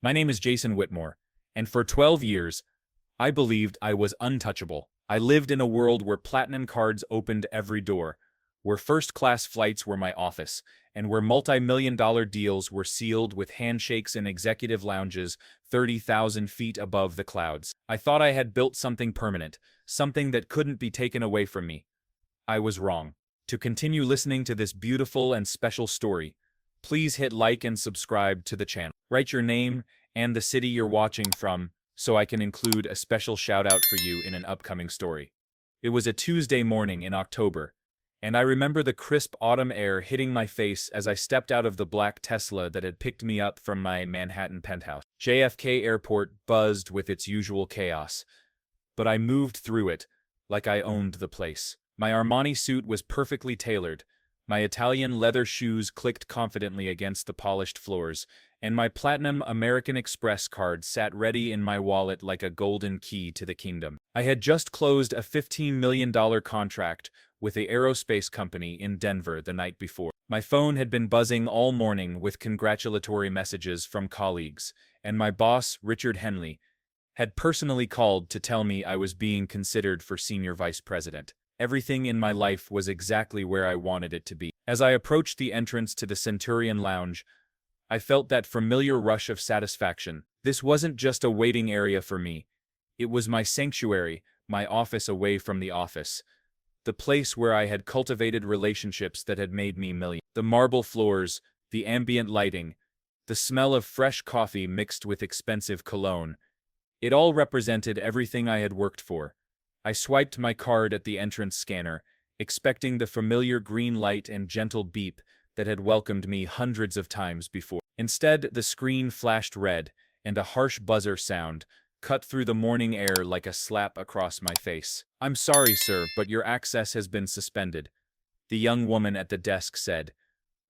My name is Jason Whitmore, and for 12 years, I believed I was untouchable. I lived in a world where platinum cards opened every door, where first-class flights were my office, and where multi-million-dollar deals were sealed with handshakes in executive lounges 30,000 feet above the clouds. I thought I had built something permanent, something that couldn't be taken away from me. I was wrong. To continue listening to this beautiful and special story, please hit like and subscribe to the channel. Write your name and the city you're watching from so I can include a special shout out for you in an upcoming story. It was a Tuesday morning in October, and I remember the crisp autumn air hitting my face as I stepped out of the black Tesla that had picked me up from my Manhattan penthouse. JFK Airport buzzed with its usual chaos, but I moved through it like I owned the place. My Armani suit was perfectly tailored, my Italian leather shoes clicked confidently against the polished floors, and my platinum American Express card sat ready in my wallet like a golden key to the kingdom. I had just closed a $15 million contract with the aerospace company in Denver the night before. My phone had been buzzing all morning with congratulatory messages from colleagues, and my boss, Richard Henley, had personally called to tell me I was being considered for senior vice president. Everything in my life was exactly where I wanted it to be. As I approached the entrance to the Centurion Lounge, I felt that familiar rush of satisfaction. This wasn't just a waiting area for me. It was my sanctuary, my office away from the office. The place where I had cultivated relationships that had made me million. The marble floors, the ambient lighting, the smell of fresh coffee mixed with expensive cologne. It all represented everything I had worked for. I swiped my card at the entrance scanner, expecting the familiar green light and gentle beep that had welcomed me hundreds of times before. Instead, the screen flashed red, and a harsh buzzer sound cut through the morning air like a slap across my face. "I'm sorry, sir, but your access has been suspended," the young woman at the desk said,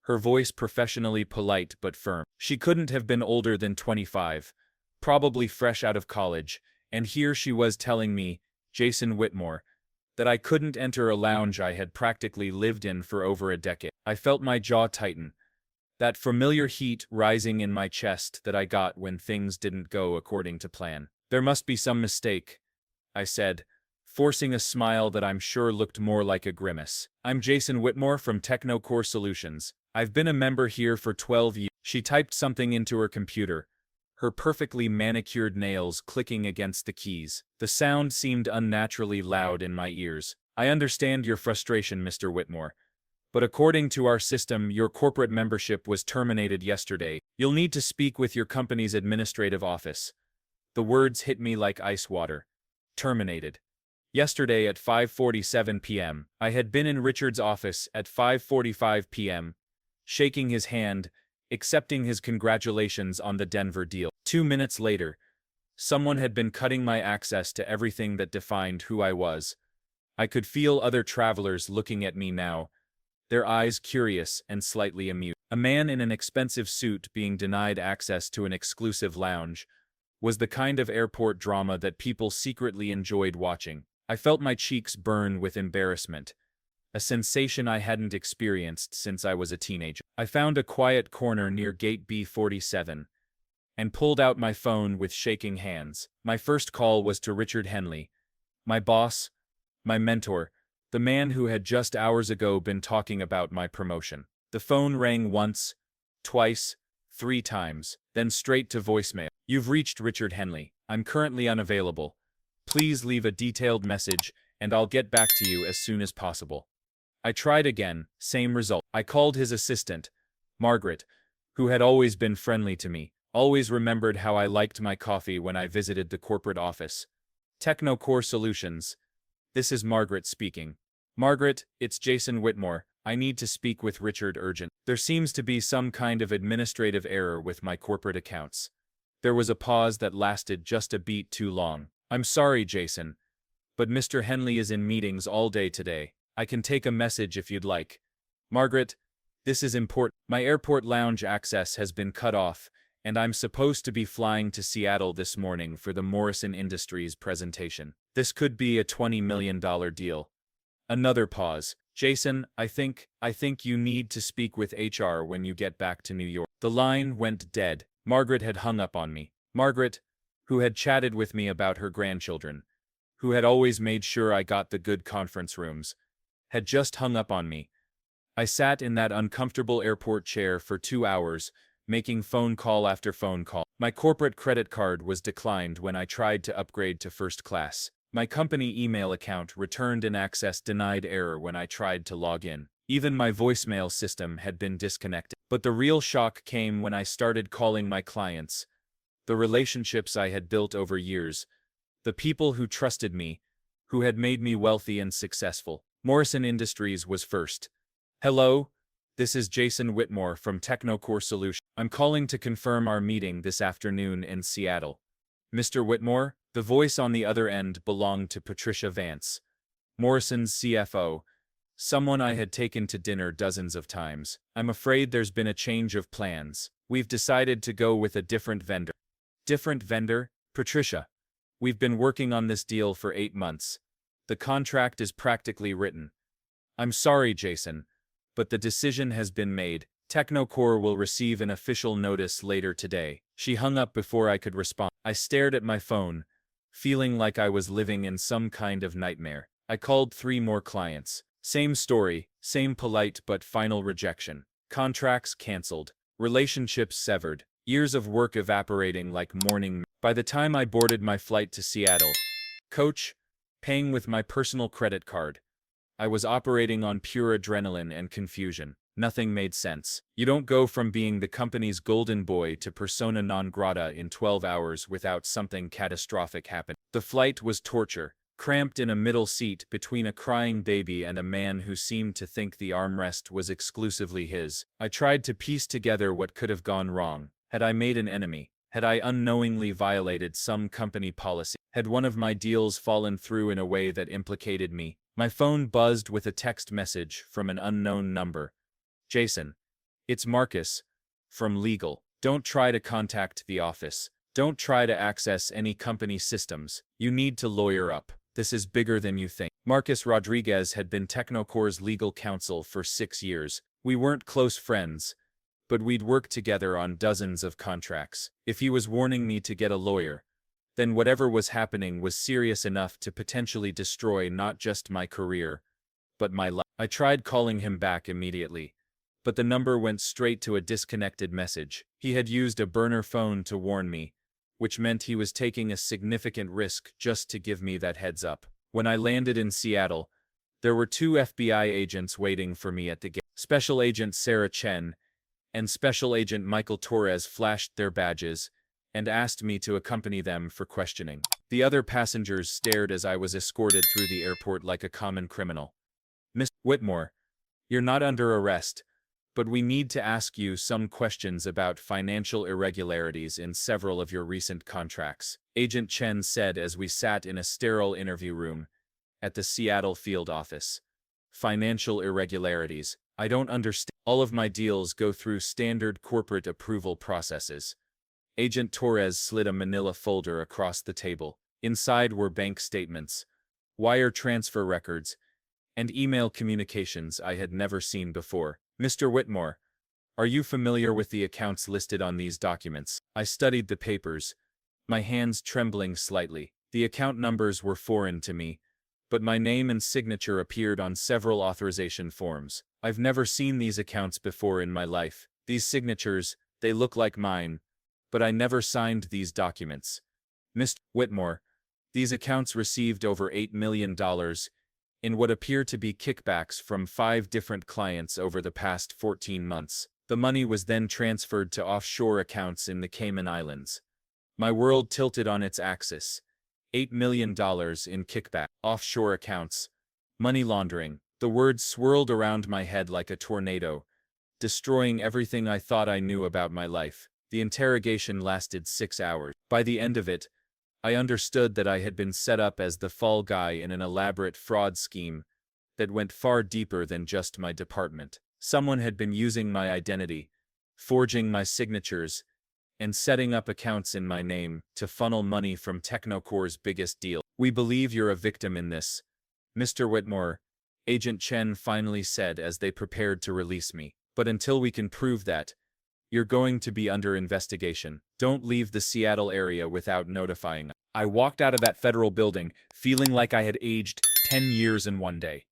her voice professionally polite but firm. She couldn't have been older than 25, probably fresh out of college, and here she was telling me, Jason Whitmore, that I couldn't enter a lounge I had practically lived in for over a decade. I felt my jaw tighten, that familiar heat rising in my chest that I got when things didn't go according to plan. "There must be some mistake," I said, forcing a smile that I'm sure looked more like a grimace. "I'm Jason Whitmore from Technocore Solutions. I've been a member here for 12 years. She typed something into her computer, her perfectly manicured nails clicking against the keys. The sound seemed unnaturally loud in my ears. "I understand your frustration, Mr. Whitmore, but according to our system, your corporate membership was terminated yesterday. You'll need to speak with your company's administrative office." The words hit me like ice water. Terminated. Yesterday at 5:47 p.m., I had been in Richard's office at 5:45 p.m., shaking his hand, accepting his congratulations on the Denver deal. 2 minutes later, someone had been cutting my access to everything that defined who I was. I could feel other travelers looking at me now, their eyes curious and slightly amused. A man in an expensive suit being denied access to an exclusive lounge was the kind of airport drama that people secretly enjoyed watching. I felt my cheeks burn with embarrassment, a sensation I hadn't experienced since I was a teenager. I found a quiet corner near gate B47 and pulled out my phone with shaking hands. My first call was to Richard Henley, my boss, my mentor, the man who had just hours ago been talking about my promotion. The phone rang once, twice, 3 times, then straight to voicemail. "You've reached Richard Henley. I'm currently unavailable. Please leave a detailed message and I'll get back to you as soon as possible." I tried again, same result. I called his assistant, Margaret, who had always been friendly to me, always remembered how I liked my coffee when I visited the corporate office. "Technocore Solutions. This is Margaret speaking." "Margaret, it's Jason Whitmore. I need to speak with Richard urgent. There seems to be some kind of administrative error with my corporate accounts." There was a pause that lasted just a beat too long. "I'm sorry, Jason, but Mr. Henley is in meetings all day today. I can take a message if you'd like." "Margaret, this is important. My airport lounge access has been cut off, and I'm supposed to be flying to Seattle this morning for the Morrison Industries presentation. This could be a $20 million deal." Another pause. "Jason, I think you need to speak with HR when you get back to New York." The line went dead. Margaret had hung up on me. Margaret, who had chatted with me about her grandchildren, who had always made sure I got the good conference rooms, had just hung up on me. I sat in that uncomfortable airport chair for 2 hours, making phone call after phone call. My corporate credit card was declined when I tried to upgrade to first class. My company email account returned an access denied error when I tried to log in. Even my voicemail system had been disconnected. But the real shock came when I started calling my clients, the relationships I had built over years, the people who trusted me, who had made me wealthy and successful. Morrison Industries was first. Hello, this is Jason Whitmore from Technocore Solutions. I'm calling to confirm our meeting this afternoon in Seattle. Mr. Whitmore, the voice on the other end belonged to Patricia Vance, Morrison's CFO, someone I had taken to dinner dozens of times. I'm afraid there's been a change of plans. We've decided to go with a different vendor. Different vendor? Patricia. We've been working on this deal for 8 months. The contract is practically written. I'm sorry, Jason, but the decision has been made. Technocore will receive an official notice later today. She hung up before I could respond. I stared at my phone, feeling like I was living in some kind of nightmare. I called 3 more clients. Same story, same polite but final rejection. Contracts canceled. Relationships severed. Years of work evaporating like morning. By the time I boarded my flight to Seattle, coach, paying with my personal credit card, I was operating on pure adrenaline and confusion. Nothing made sense. You don't go from being the company's golden boy to persona non grata in 12 hours without something catastrophic happening. The flight was torture, cramped in a middle seat between a crying baby and a man who seemed to think the armrest was exclusively his. I tried to piece together what could have gone wrong. Had I made an enemy? Had I unknowingly violated some company policy? Had one of my deals fallen through in a way that implicated me? My phone buzzed with a text message from an unknown number. Jason, it's Marcus, from legal. Don't try to contact the office. Don't try to access any company systems. You need to lawyer up. This is bigger than you think. Marcus Rodriguez had been Technocore's legal counsel for 6 years. We weren't close friends, but we'd worked together on dozens of contracts. If he was warning me to get a lawyer, then whatever was happening was serious enough to potentially destroy not just my career, but my life. I tried calling him back immediately, but the number went straight to a disconnected message. He had used a burner phone to warn me, which meant he was taking a significant risk just to give me that heads up. When I landed in Seattle, there were 2 FBI agents waiting for me at the gate. Special Agent Sarah Chen and Special Agent Michael Torres flashed their badges and asked me to accompany them for questioning. The other passengers stared as I was escorted through the airport like a common criminal. Mr. Whitmore, you're not under arrest, but we need to ask you some questions about financial irregularities in several of your recent contracts, Agent Chen said as we sat in a sterile interview room at the Seattle field office. Financial irregularities. I don't understand. All of my deals go through standard corporate approval processes. Agent Torres slid a manila folder across the table. Inside were bank statements, wire transfer records, and email communications I had never seen before. Mr. Whitmore, are you familiar with the accounts listed on these documents? I studied the papers, my hands trembling slightly. The account numbers were foreign to me, but my name and signature appeared on several authorization forms. I've never seen these accounts before in my life. These signatures, they look like mine, but I never signed these documents. Mr. Whitmore, these accounts received over $8 million in what appear to be kickbacks from 5 different clients over the past 14 months. The money was then transferred to offshore accounts in the Cayman Islands. My world tilted on its axis. $8 million in kickback, offshore accounts, money laundering. The words swirled around my head like a tornado, destroying everything I thought I knew about my life. The interrogation lasted 6 hours. By the end of it, I understood that I had been set up as the fall guy in an elaborate fraud scheme that went far deeper than just my department. Someone had been using my identity, forging my signatures, and setting up accounts in my name to funnel money from Technocore's biggest deal. We believe you're a victim in this, Mr. Whitmore, Agent Chen finally said as they prepared to release me. But until we can prove that, You're going to be under investigation. Don't leave the Seattle area without notifying us." I walked out of that federal building feeling like I had aged 10 years in one day.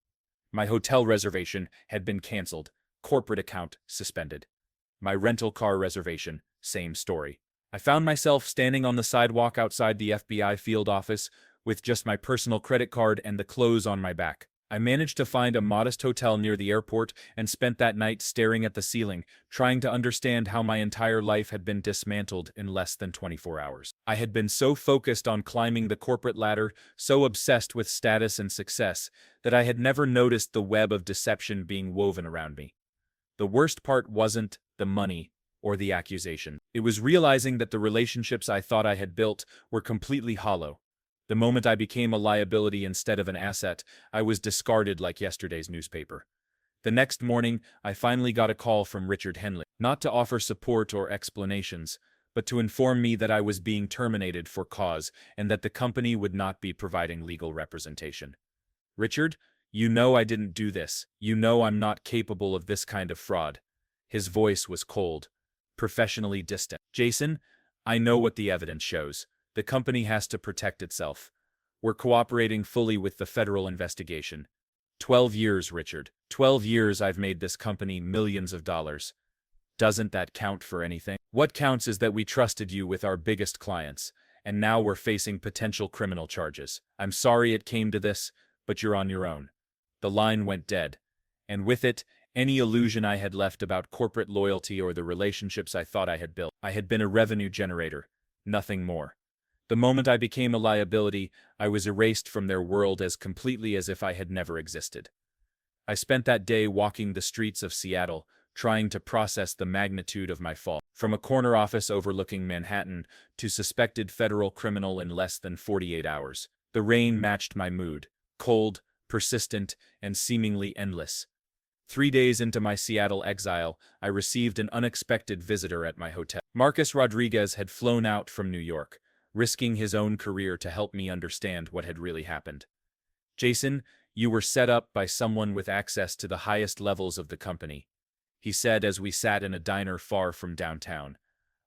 My hotel reservation had been canceled, corporate account suspended. My rental car reservation, same story. I found myself standing on the sidewalk outside the FBI field office with just my personal credit card and the clothes on my back. I managed to find a modest hotel near the airport and spent that night staring at the ceiling, trying to understand how my entire life had been dismantled in less than 24 hours. I had been so focused on climbing the corporate ladder, so obsessed with status and success, that I had never noticed the web of deception being woven around me. The worst part wasn't the money or the accusation. It was realizing that the relationships I thought I had built were completely hollow. The moment I became a liability instead of an asset, I was discarded like yesterday's newspaper. The next morning, I finally got a call from Richard Henley, not to offer support or explanations, but to inform me that I was being terminated for cause and that the company would not be providing legal representation. "Richard, you know I didn't do this. You know I'm not capable of this kind of fraud." His voice was cold, professionally distant. "Jason, I know what the evidence shows. The company has to protect itself. We're cooperating fully with the federal investigation. 12 years, Richard. 12 years I've made this company millions of dollars. Doesn't that count for anything? What counts is that we trusted you with our biggest clients, and now we're facing potential criminal charges. I'm sorry it came to this, but you're on your own." The line went dead, and with it, any illusion I had left about corporate loyalty or the relationships I thought I had built. I had been a revenue generator, nothing more. The moment I became a liability, I was erased from their world as completely as if I had never existed. I spent that day walking the streets of Seattle, trying to process the magnitude of my fall. From a corner office overlooking Manhattan to suspected federal criminal in less than 48 hours. The rain matched my mood, cold, persistent, and seemingly endless. 3 days into my Seattle exile, I received an unexpected visitor at my hotel. Marcus Rodriguez had flown out from New York, risking his own career to help me understand what had really happened. "Jason, you were set up by someone with access to the highest levels of the company," he said as we sat in a diner far from downtown,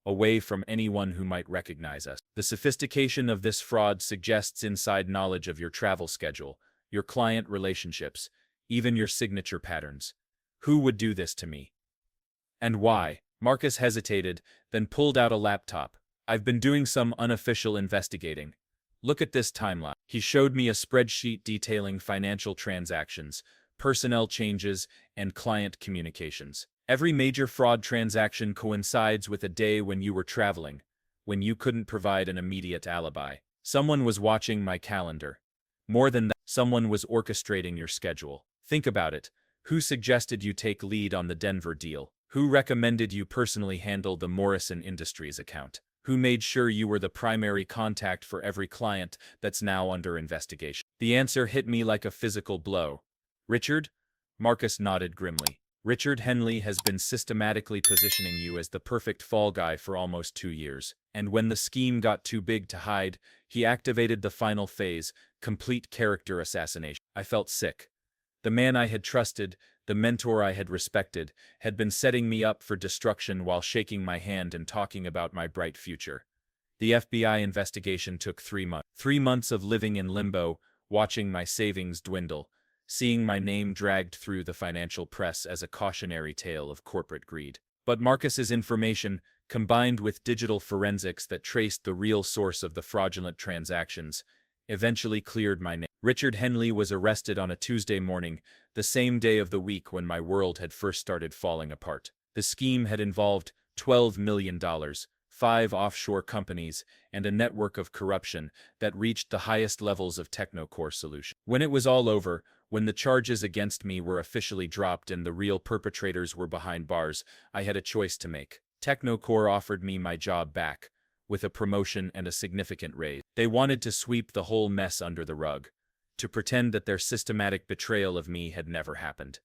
away from anyone who might recognize us. "The sophistication of this fraud suggests inside knowledge of your travel schedule, your client relationships, even your signature patterns. Who would do this to me? And why?" Marcus hesitated, then pulled out a laptop. "I've been doing some unofficial investigating. Look at this timeline." He showed me a spreadsheet detailing financial transactions, personnel changes, and client communications. Every major fraud transaction coincides with a day when you were traveling, when you couldn't provide an immediate alibi. Someone was watching my calendar. More than that, someone was orchestrating your schedule. Think about it. Who suggested you take lead on the Denver deal? Who recommended you personally handle the Morrison Industries account? Who made sure you were the primary contact for every client that's now under investigation? The answer hit me like a physical blow. "Richard?" Marcus nodded grimly. "Richard Henley has been systematically positioning you as the perfect fall guy for almost 2 years. And when the scheme got too big to hide, he activated the final phase, complete character assassination." I felt sick. The man I had trusted, the mentor I had respected, had been setting me up for destruction while shaking my hand and talking about my bright future. The FBI investigation took 3 months. 3 months of living in limbo, watching my savings dwindle, seeing my name dragged through the financial press as a cautionary tale of corporate greed. But Marcus's information, combined with digital forensics that traced the real source of the fraudulent transactions, eventually cleared my name. Richard Henley was arrested on a Tuesday morning, the same day of the week when my world had first started falling apart. The scheme had involved $12 million, 5 offshore companies, and a network of corruption that reached the highest levels of Technocore solution. When it was all over, when the charges against me were officially dropped and the real perpetrators were behind bars, I had a choice to make. Technocore offered me my job back, with a promotion and a significant raise. They wanted to sweep the whole mess under the rug, to pretend that their systematic betrayal of me had never happened.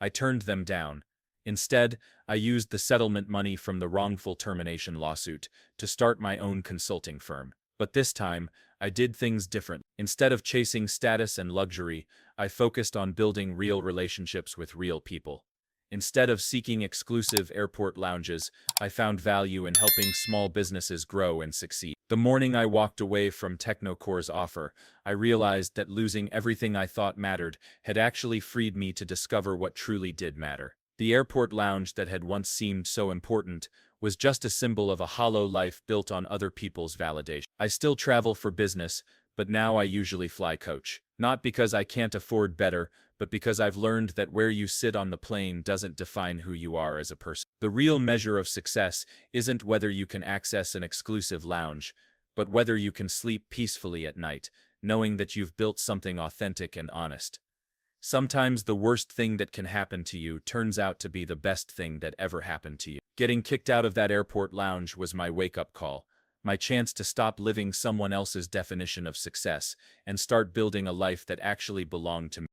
I turned them down. Instead, I used the settlement money from the wrongful termination lawsuit to start my own consulting firm. But this time, I did things different. Instead of chasing status and luxury, I focused on building real relationships with real people. Instead of seeking exclusive airport lounges, I found value in helping small businesses grow and succeed. The morning I walked away from Technocore's offer, I realized that losing everything I thought mattered had actually freed me to discover what truly did matter. The airport lounge that had once seemed so important was just a symbol of a hollow life built on other people's validation. I still travel for business, but now I usually fly coach. Not because I can't afford better, but because I've learned that where you sit on the plane doesn't define who you are as a person. The real measure of success isn't whether you can access an exclusive lounge, but whether you can sleep peacefully at night, knowing that you've built something authentic and honest. Sometimes the worst thing that can happen to you turns out to be the best thing that ever happened to you. Getting kicked out of that airport lounge was my wake-up call, my chance to stop living someone else's definition of success and start building a life that actually belonged to me.